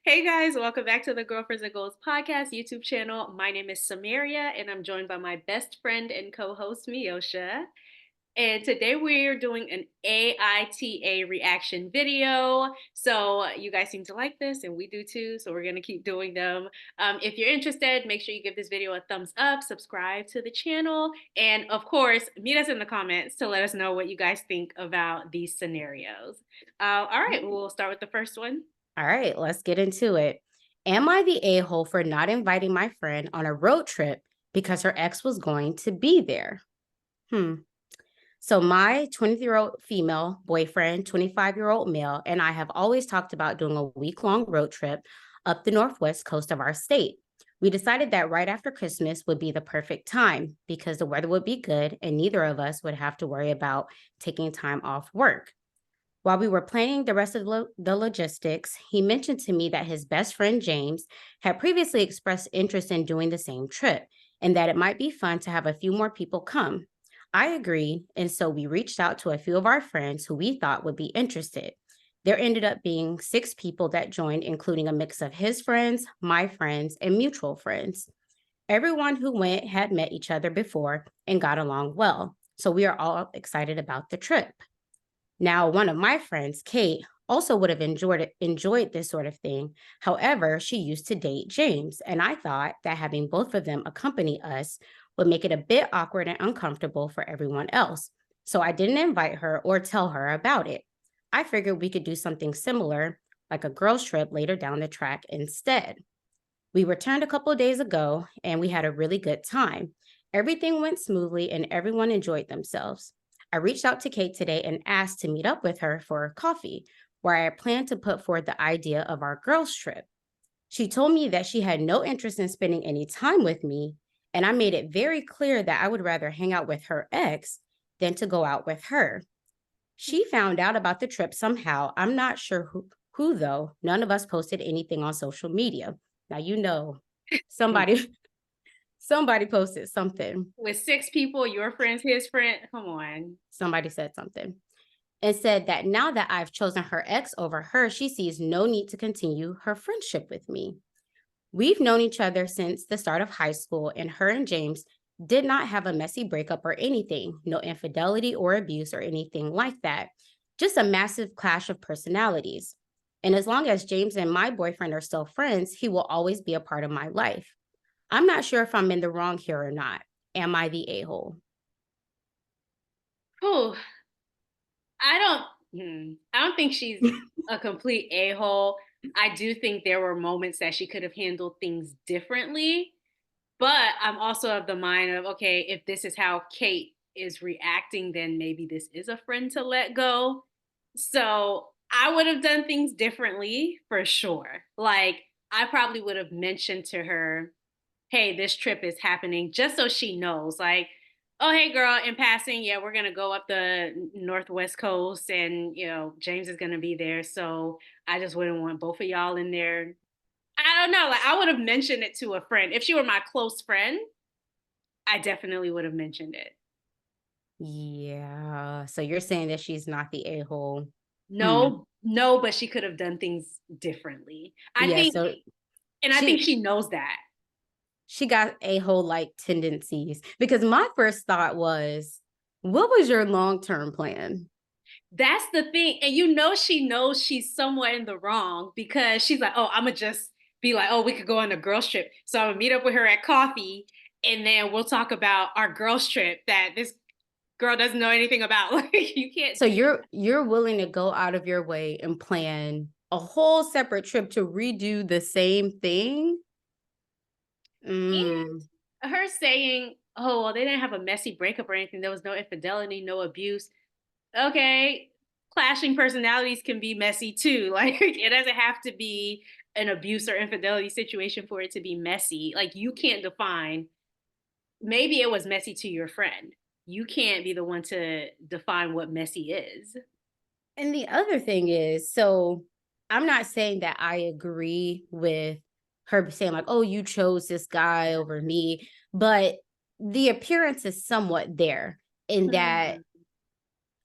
Hey guys, welcome back to the Girlfriends and Goals podcast YouTube channel. My name is Samaria and I'm joined by my best friend and co-host Miosha. And today we're doing an AITA reaction video. So you guys seem to like this and we do too. So we're going to keep doing them. If you're interested, make sure you give this video a thumbs up, subscribe to the channel, and of course, meet us in the comments to let us know what you guys think about these scenarios. All right, we'll start with the first one. All right, let's get into it. Am I the a-hole for not inviting my friend on a road trip because her ex was going to be there? Hmm. So my 23-year-old female boyfriend, 25-year-old male, and I have always talked about doing a week-long road trip up the northwest coast of our state. We decided that right after Christmas would be the perfect time because the weather would be good and neither of us would have to worry about taking time off work. While we were planning the rest of the logistics, he mentioned to me that his best friend James had previously expressed interest in doing the same trip and that it might be fun to have a few more people come. I agreed, and so we reached out to a few of our friends who we thought would be interested. There ended up being 6 people that joined, including a mix of his friends, my friends, and mutual friends. Everyone who went had met each other before and got along well, so we are all excited about the trip. Now, one of my friends, Kate, also would have enjoyed this sort of thing. However, she used to date James, and I thought that having both of them accompany us would make it a bit awkward and uncomfortable for everyone else. So I didn't invite her or tell her about it. I figured we could do something similar, like a girls' trip later down the track instead. We returned a couple of days ago and we had a really good time. Everything went smoothly and everyone enjoyed themselves. I reached out to Kate today and asked to meet up with her for coffee, where I planned to put forward the idea of our girls' trip. She told me that she had no interest in spending any time with me, and I made it very clear that I would rather hang out with her ex than to go out with her. She found out about the trip somehow. I'm not sure who though. None of us posted anything on social media. Now you know somebody somebody posted something. With 6 people, your friends, his friend. Come on. Somebody said something and said that now that I've chosen her ex over her, she sees no need to continue her friendship with me. We've known each other since the start of high school, and her and James did not have a messy breakup or anything, no infidelity or abuse or anything like that, just a massive clash of personalities. And as long as James and my boyfriend are still friends, he will always be a part of my life. I'm not sure if I'm in the wrong here or not. Am I the a-hole? Whew. I don't think she's a complete a-hole. I do think there were moments that she could have handled things differently, but I'm also of the mind of, okay, if this is how Kate is reacting, then maybe this is a friend to let go. So I would have done things differently for sure. Like, I probably would have mentioned to her, hey, this trip is happening, just so she knows. Like, oh, hey, girl, in passing, yeah, we're going to go up the Northwest coast and, James is going to be there. So I just wouldn't want both of y'all in there. I don't know. Like, I would have mentioned it to a friend. If she were my close friend, I definitely would have mentioned it. Yeah. So you're saying that she's not the a-hole. Hmm. No, no, but she could have done things differently. Yeah, so And I think she she knows that. she got a-hole like tendencies because my first thought was, what was your long-term plan? That's the thing. And she knows she's somewhat in the wrong because she's like, oh, I'm going to just be like, oh, we could go on a girls' trip. So I'm going to meet up with her at coffee and then we'll talk about our girls' trip that this girl doesn't know anything about. Like, you can't So do you're willing to go out of your way and plan a whole separate trip to redo the same thing? that. Mm. And her saying, oh, well, they didn't have a messy breakup or anything. There was no infidelity, no abuse. Okay, clashing personalities can be messy too. Like, it doesn't have to be an abuse or infidelity situation for it to be messy. Like, you can't define, maybe it was messy to your friend. You can't be the one to define what messy is. And the other thing is, so I'm not saying that I agree with her saying like, "Oh, you chose this guy over me," but the appearance is somewhat there in that Hmm.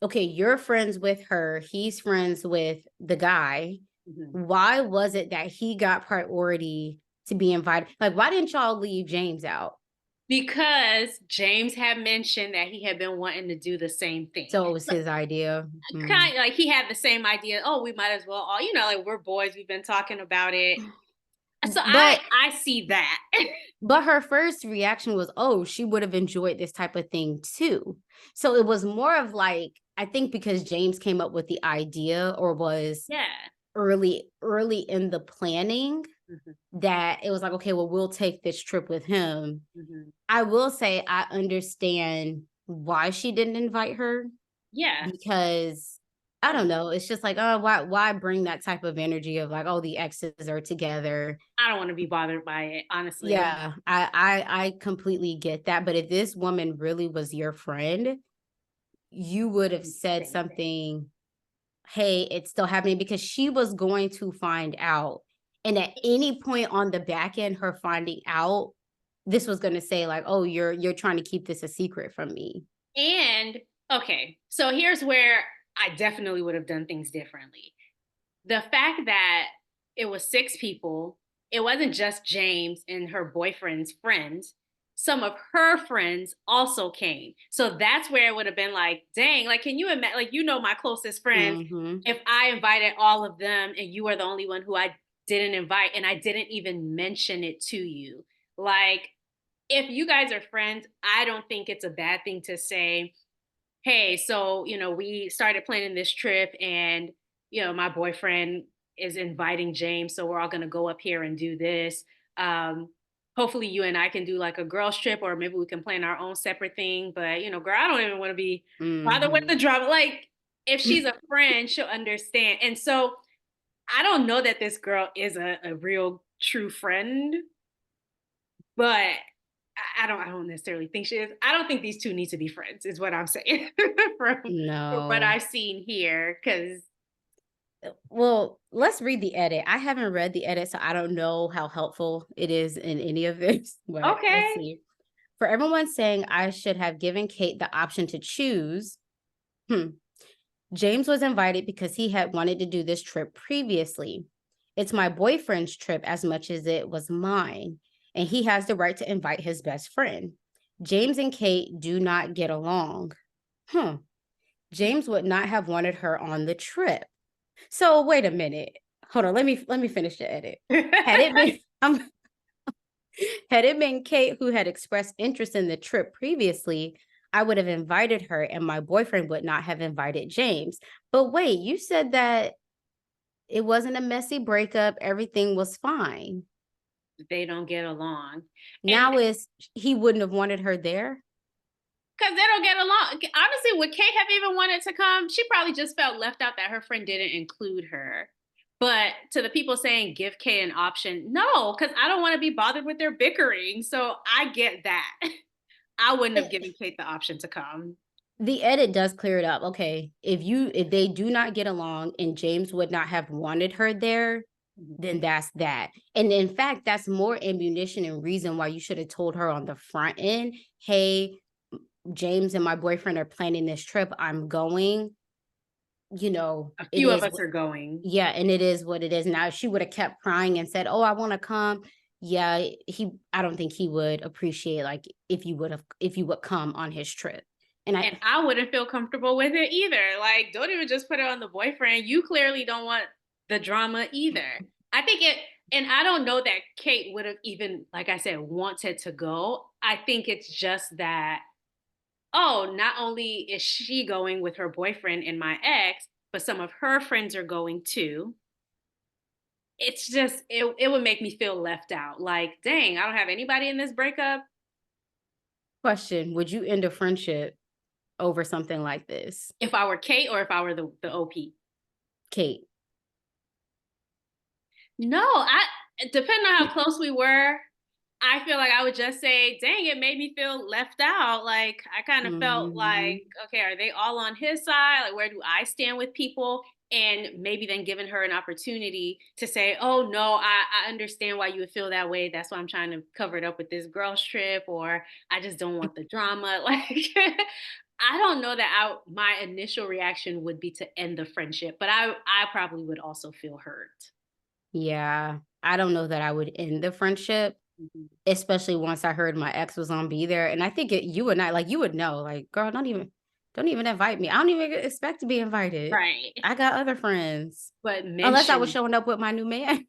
okay, you're friends with her, he's friends with the guy. Mhm. Why was it that he got priority to be invited? Like, why didn't y'all leave James out? Because James had mentioned that he had been wanting to do the same thing. So it was his idea. Kind of like he had the same idea. Oh, we might as well all, like we're boys. We've been talking about it. So But I see that. But her first reaction was, oh, she would have enjoyed this type of thing too. So it was more of like, I think because James came up with the idea or was Yeah. early in the planning, Mhm, that it was like, okay, well, we'll take this trip with him. mhm. I will say I understand why she didn't invite her, Yeah. because I don't know. It's just like, oh, why bring that type of energy of like, oh, the exes are together. I don't want to be bothered by it, honestly. Yeah, I completely get that. But if this woman really was your friend, you would have said Same thing. something, hey, it's still happening, because she was going to find out. And at any point on the back end, her finding out, this was gonna say, like, oh, you're trying to keep this a secret from me. And okay, so here's where I definitely would have done things differently. The fact that it was 6 people, it wasn't just James and her boyfriend's friends. Some of her friends also came. So that's where it would have been like, dang, like, can you imagine, like, my closest friends, Mm-hmm. if I invited all of them and you were the only one who I didn't invite and I didn't even mention it to you. Like, if you guys are friends, I don't think it's a bad thing to say, hey, so, we started planning this trip and, my boyfriend is inviting James. So we're all going to go up here and do this. Um, Hopefully you and I can do like a girls trip, or maybe we can plan our own separate thing. But, girl, I don't even want to be bothered with Mm-hmm. the drama. Like, if she's a friend, she'll understand. And so I don't know that this girl is a real true friend, but I don't necessarily think she is. I don't think these two need to be friends, is what I'm saying from what No. I've seen here. Because Well, let's read the edit. I haven't read the edit, so I don't know how helpful it is in any of this, but let's okay, see. For everyone saying I should have given Kate the option to choose, hmm, James was invited because he had wanted to do this trip previously. It's my boyfriend's trip as much as it was mine, and he has the right to invite his best friend. James and Kate do not get along. Hmm. James would not have wanted her on the trip. So wait a minute. Hold on. Let me finish the edit. Had it been had it been Kate who had expressed interest in the trip previously, I would have invited her and my boyfriend would not have invited James. But wait, you said that it wasn't a messy breakup, everything was fine. they don't get along, and Now is he wouldn't have wanted her there? because they don't get along. Honestly, would Kate have even wanted to come? She probably just felt left out that her friend didn't include her. But to the people saying give Kate an option, no, because I don't want to be bothered with their bickering. So I get that. I wouldn't have given Kate the option to come. The edit does clear it up. Okay, if they do not get along and James would not have wanted her there, Mhm. then that's that. And in fact, that's more ammunition and reason why you should have told her on the front end, hey, James and my boyfriend are planning this trip. I'm going. A It few of is us are going. yeah, and it is what it is. Now, if she would have kept crying and said, "Oh, I want to come," yeah, I don't think he would appreciate, like, if you would come on his trip. And And I wouldn't feel comfortable with it either. Like, don't even just put it on the boyfriend. You clearly don't want the drama either. I think it, and I don't know that Kate would have even, like I said, wanted to go. I think it's just that, oh, not only is she going with her boyfriend and my ex, but some of her friends are going too. It's just, it would make me feel left out. Like, dang, I don't have anybody in this breakup. question, would you end a friendship over something like this? If I were Kate or if I were the OP. Kate. No, depending on how close we were, I feel like I would just say, dang, it made me feel left out. Like I kind of felt Mhm. like, okay, are they all on his side? Like where do I stand with people? And maybe then giving her an opportunity to say, oh no, I understand why you would feel that way. That's why I'm trying to cover it up with this girls trip, or I just don't want the drama. Like I don't know that my initial reaction would be to end the friendship, but I probably would also feel hurt. Yeah. I don't know that I would end the friendship, Mhm. especially once I heard my ex was on be there. And I think you and I, like, you would know, like, girl, don't even invite me. I don't even expect to be invited. Right. I got other friends. But Unless I was mention showing up with my new man.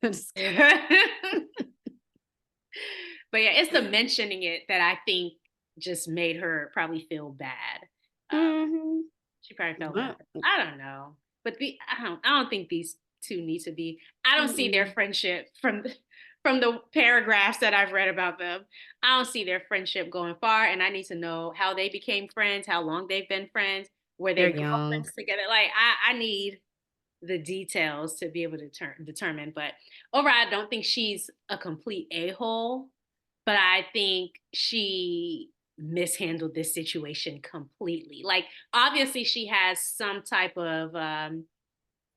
But yeah, it's the mentioning it that I think just made her probably feel bad. Um, Mhm. she probably felt bad. Uh, I don't know. But I don't think these two need to be. I don't see their mm-mm. friendship from the paragraphs that I've read about them. I don't see their friendship going far, and I need to know how they became friends, how long they've been friends, were They're they young. girlfriends together? Like I need the details to be able to determine. But overall, I don't think she's a complete a-hole, but I think she mishandled this situation completely. Like, obviously, she has some type of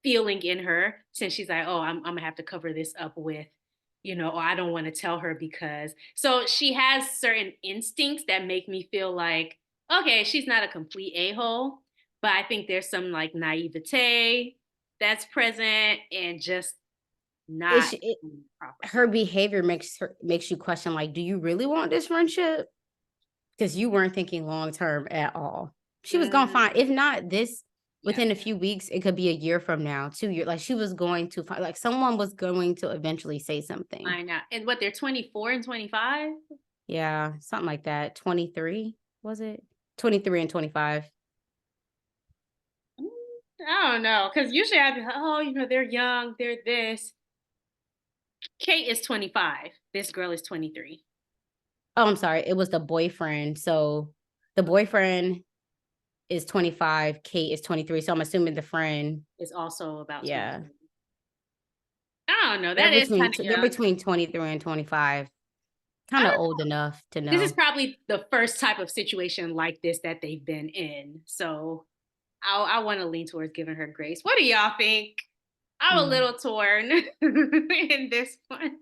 feeling in her since she's like, oh, I'm gonna have to cover this up with, or I don't want to tell her because. So she has certain instincts that make me feel like, okay, she's not a complete a hole, but I think there's some like naivete that's present and just not It's it, properly. her behavior makes you question, like, do you really want this friendship? Because you weren't thinking long term at all. She was gonna find, Mm, if not this yeah, within a few weeks, it could be a year from now, 2 years. Like, she was going to find, like, someone was going to eventually say something. I know. And what, they're 24 and 25? Yeah, something like that. 23, was it? 23 and 25. Mm, I don't know. Because usually I'd be like, oh, they're young, they're this. Kate is 25. This girl is 23. Oh, I'm sorry. It was the boyfriend. So the boyfriend is 25, Kate is 23. So I'm assuming the friend, Is also about yeah. 23. I don't know. That is kind of They're young. between 23 and 25. I Kind of don't old know. enough to This is know. probably the first type of situation like this that they've been in. So I want to lean towards giving her grace. What do y'all think? I'm a Mm, little torn in this one.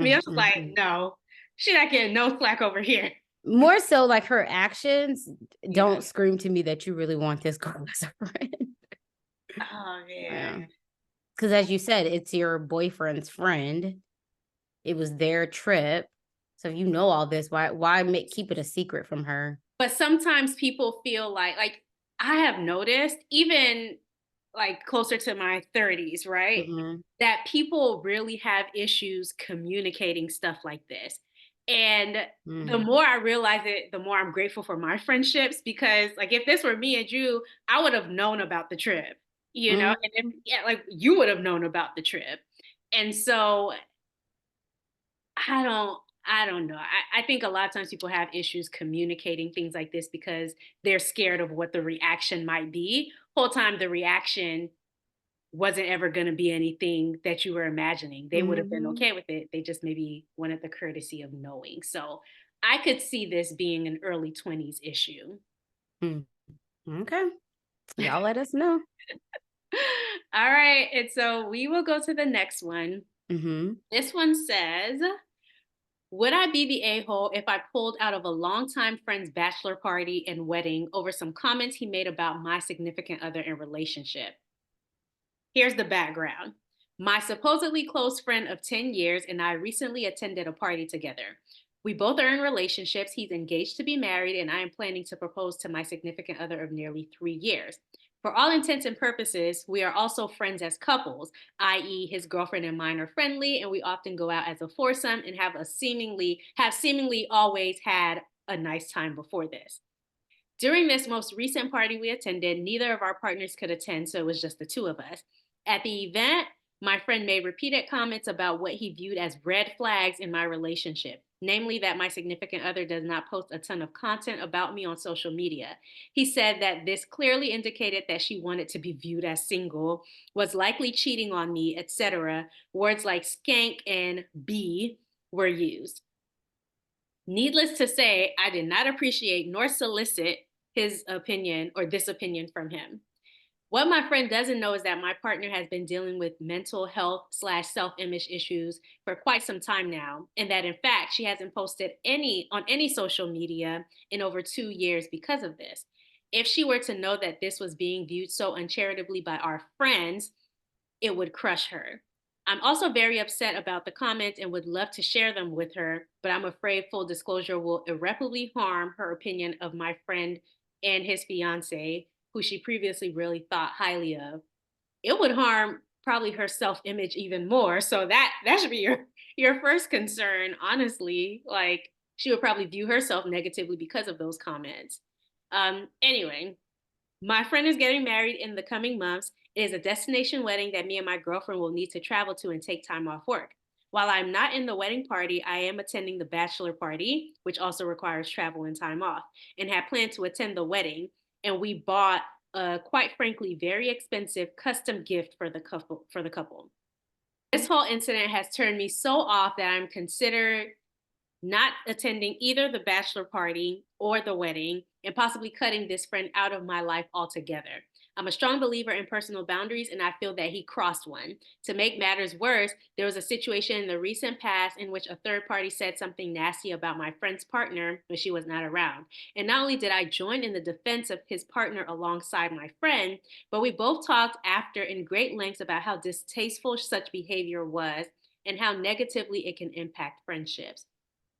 Me, I mm, was mm, like, mm. no, she not getting no slack over here. More so, like, her actions Yeah. don't scream to me that you really want this girl as a friend. Oh man. Yeah. Because as you said, it's your boyfriend's friend. It was their trip. So if you know all this, why keep it a secret from her? But sometimes people feel like I have noticed even like closer to my 30s, right? Mhm, That people really have issues communicating stuff like this. And the mm, more I realize it, the more I'm grateful for my friendships because like if this were me and you, I would have known about the trip, mhm, and if yeah, like you would have known about the trip. And so I don't know. I think a lot of times people have issues communicating things like this because they're scared of what the reaction might be. Whole time the reaction wasn't ever going to be anything that you were imagining. They would have been mhm, okay with it. They just maybe wanted the courtesy of knowing. So I could see this being an early 20s issue. mm. Okay. Y'all let us know. All right. And so we will go to the next one. Mhm. This one says, would I be the a hole if I pulled out of a longtime friend's bachelor party and wedding over some comments he made about my significant other in relationship? Here's the background. My supposedly close friend of 10 years and I recently attended a party together. We both are in relationships. He's engaged to be married, and I am planning to propose to my significant other of nearly 3 years. For all intents and purposes, we are also friends as couples, i.e., his girlfriend and mine are friendly, and we often go out as a foursome and have seemingly always had a nice time before this. During this most recent party we attended, neither of our partners could attend, so it was just the two of us. At the event, my friend made repeated comments about what he viewed as red flags in my relationship, namely that my significant other does not post a ton of content about me on social media. He said that this clearly indicated that she wanted to be viewed as single, was likely cheating on me, etc. Words like skank and B were used. Needless to say, I did not appreciate nor solicit his opinion or this opinion from him. What my friend doesn't know is that my partner has been dealing with mental health slash self image issues for quite some time now, and that in fact she hasn't posted any on any social media in over 2 years because of this. If she were to know that this was being viewed so uncharitably by our friends, it would crush her. I'm also very upset about the comments and would love to share them with her, but I'm afraid full disclosure will irreparably harm her opinion of my friend and his fiance, who she previously really thought highly of. It would harm probably her self-image even more. So that should be your first concern, honestly. Like she would probably view herself negatively because of those comments. Anyway, my friend is getting married in the coming months. It is a destination wedding that me and my girlfriend will need to travel to and take time off work. While I'm not in the wedding party, I am attending the bachelor party, which also requires travel and time off, and had planned to attend the wedding. And we bought a quite frankly very expensive custom gift for the couple. This whole incident has turned me so off that I'm considered not attending either the bachelor party or the wedding, and possibly cutting this friend out of my life altogether. I'm a strong believer in personal boundaries, and I feel that he crossed one. To make matters worse, there was a situation in the recent past in which a third party said something nasty about my friend's partner when she was not around. And not only did I join in the defense of his partner alongside my friend, but we both talked after in great lengths about how distasteful such behavior was and how negatively it can impact friendships.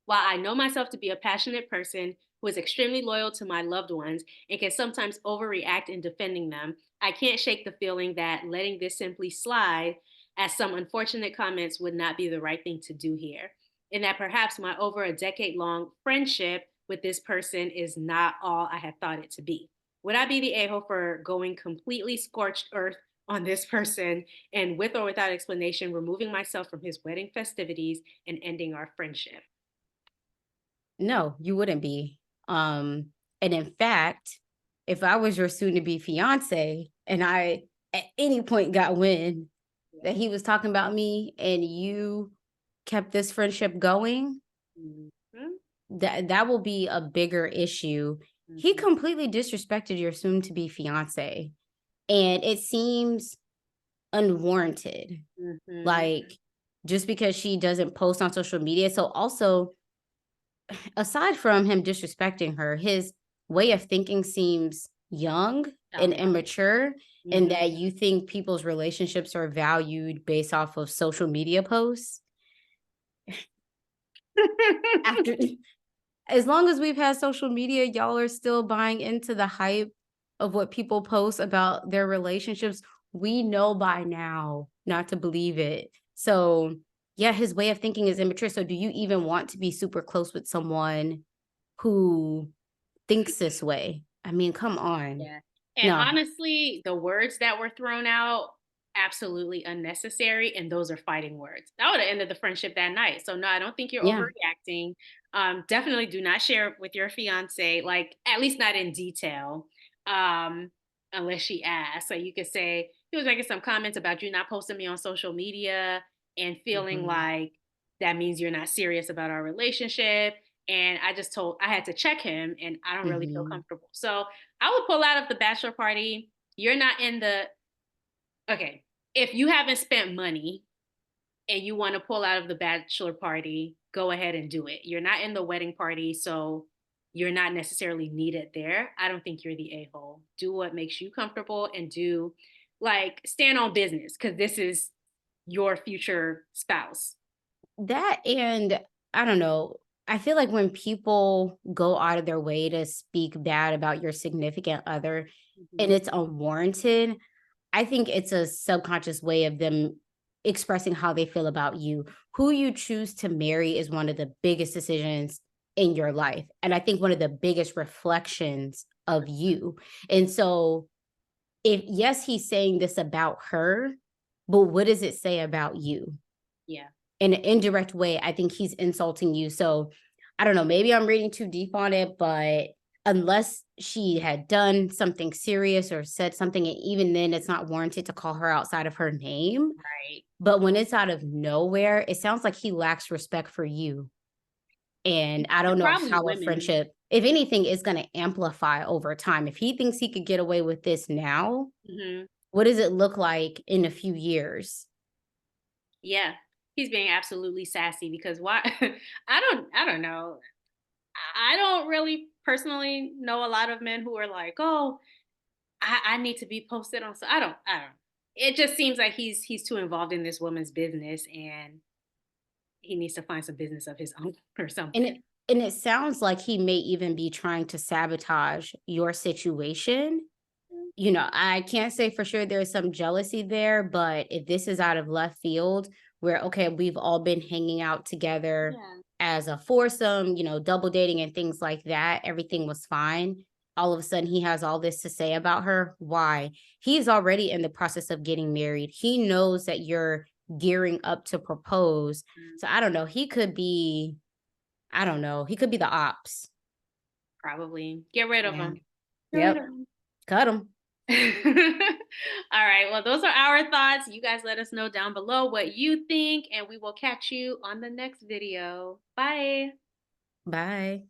While I know myself to be a passionate person who is extremely loyal to my loved ones and can sometimes overreact in defending them, I can't shake the feeling that letting this simply slide, as some unfortunate comments, would not be the right thing to do here. And that perhaps my over a decade long friendship with this person is not all I had thought it to be. Would I be the a hole for going completely scorched earth on this person and, with or without explanation, removing myself from his wedding festivities and ending our friendship? No, you wouldn't be. And in fact, if I was your soon to be fiance and I at any point got wind that he was talking about me and you kept this friendship going, Mhm, that will be a bigger issue. He mhm, completely disrespected your soon to be fiance, and it seems unwarranted. mhm. Like just because she doesn't post on social media. So also, aside from him disrespecting her, his way of thinking seems young and Childish. immature, and Mhm. that you think people's relationships are valued based off of social media posts. After as long as we've had social media, y'all are still buying into the hype of what people post about their relationships. We know by now not to believe it. So, yeah, his way of thinking is immature. So, do you even want to be super close with someone who thinks this way? I mean, come on. Yeah. And No. honestly, the words that were thrown out, absolutely unnecessary. And those are fighting words. That would have ended the friendship that night. So no, I don't think you're Yeah. overreacting. Definitely do not share it with your fiance, like at least not in detail. Um, Unless she asks. So you could say he was making some comments about you not posting me on social media and feeling Mhm. like that means you're not serious about our relationship. And I had to check him and I don't really feel Mhm. comfortable. So I would pull out of the bachelor party. You're not in the okay. If you haven't spent money and you want to pull out of the bachelor party, go ahead and do it. You're not in the wedding party, so you're not necessarily needed there. I don't think you're the a hole. Do what makes you comfortable and do like stand on business because this is your future spouse. That and I don't know. I feel like when people go out of their way to speak bad about your significant other and Mhm. it's unwarranted, I think it's a subconscious way of them expressing how they feel about you. Who you choose to marry is one of the biggest decisions in your life. And I think one of the biggest reflections of you. And so, if yes, he's saying this about her, but what does it say about you? Yeah. In an indirect way, I think he's insulting you. So I don't know, maybe I'm reading too deep on it, but unless she had done something serious or said something, and even then it's not warranted to call her outside of her name. Right. But when it's out of nowhere, it sounds like he lacks respect for you. And I don't And know probably how a women. friendship, if anything, is going to amplify over time. If he thinks he could get away with this now, Mhm. what does it look like in a few years? Yeah. He's being absolutely sassy because why I don't know. I don't really. personally know a lot of men who are like, oh, I need to be posted on. So I don't. It just seems like he's too involved in this woman's business, and he needs to find some business of his own or And something. it sounds like he may even be trying to sabotage your situation. You know, I can't say for sure there's some jealousy there, but if this is out of left field, where, okay, we've all been hanging out together Yeah. as a foursome, you know, double dating and things like that, everything was fine. All of a sudden, he has all this to say about her. Why? He's already in the process of getting married. He knows that you're gearing up to propose. Mm, So I don't know. He could be, I don't know. He could be the ops. probably get rid of Yeah. him. Get rid of Yep. him. Cut him. All right. Well, those are our thoughts. You guys let us know down below what you think, and we will catch you on the next video. Bye. Bye.